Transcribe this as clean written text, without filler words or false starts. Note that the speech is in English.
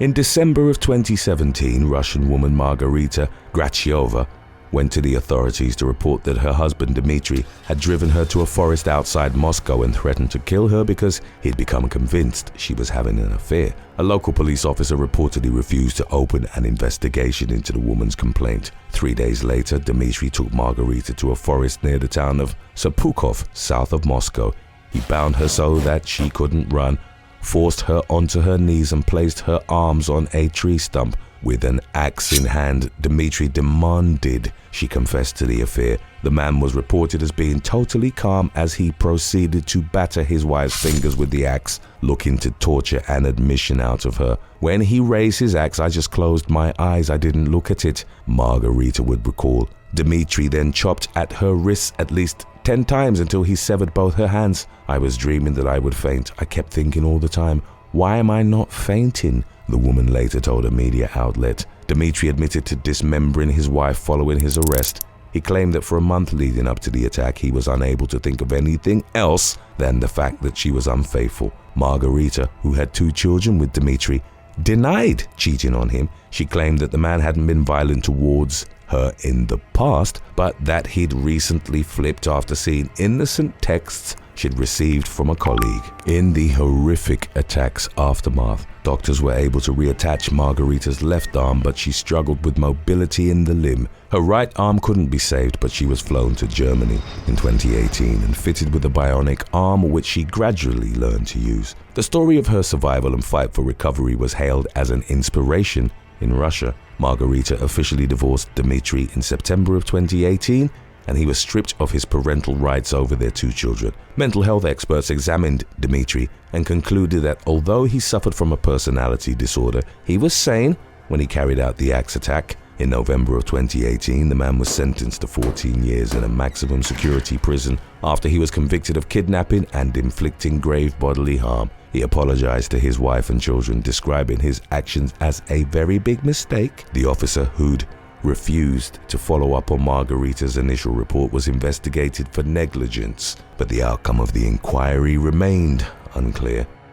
In December of 2017, Russian woman Margarita Grachyova went to the authorities to report that her husband Dmitry had driven her to a forest outside Moscow and threatened to kill her because he'd become convinced she was having an affair. A local police officer reportedly refused to open an investigation into the woman's complaint. 3 days later, Dmitry took Margarita to a forest near the town of Serpukhov, south of Moscow. He bound her so that she couldn't run, forced her onto her knees and placed her arms on a tree stump. With an axe in hand, Dmitry demanded she confess to the affair. The man was reported as being totally calm as he proceeded to batter his wife's fingers with the axe, looking to torture an admission out of her. When he raised his axe, I just closed my eyes, I didn't look at it, Margarita would recall. Dmitry then chopped at her wrists at least 10 times until he severed both her hands. I was dreaming that I would faint. I kept thinking all the time, why am I not fainting? The woman later told a media outlet. Dmitry admitted to dismembering his wife following his arrest. He claimed that for a month leading up to the attack, he was unable to think of anything else than the fact that she was unfaithful. Margarita, who had 2 children with Dmitry, denied cheating on him. She claimed that the man hadn't been violent towards her in the past, but that he'd recently flipped after seeing innocent texts she'd received from a colleague. In the horrific attack's aftermath, doctors were able to reattach Margarita's left arm, but she struggled with mobility in the limb. Her right arm couldn't be saved, but she was flown to Germany in 2018 and fitted with a bionic arm, which she gradually learned to use. The story of her survival and fight for recovery was hailed as an inspiration in Russia. Margarita officially divorced Dmitry in September of 2018, and he was stripped of his parental rights over their 2 children. Mental health experts examined Dmitry and concluded that although he suffered from a personality disorder, he was sane when he carried out the axe attack. In November of 2018, the man was sentenced to 14 years in a maximum security prison after he was convicted of kidnapping and inflicting grave bodily harm. He apologized to his wife and children, describing his actions as a very big mistake. The officer who'd refused to follow up on Margarita's initial report was investigated for negligence, but the outcome of the inquiry remained unclear.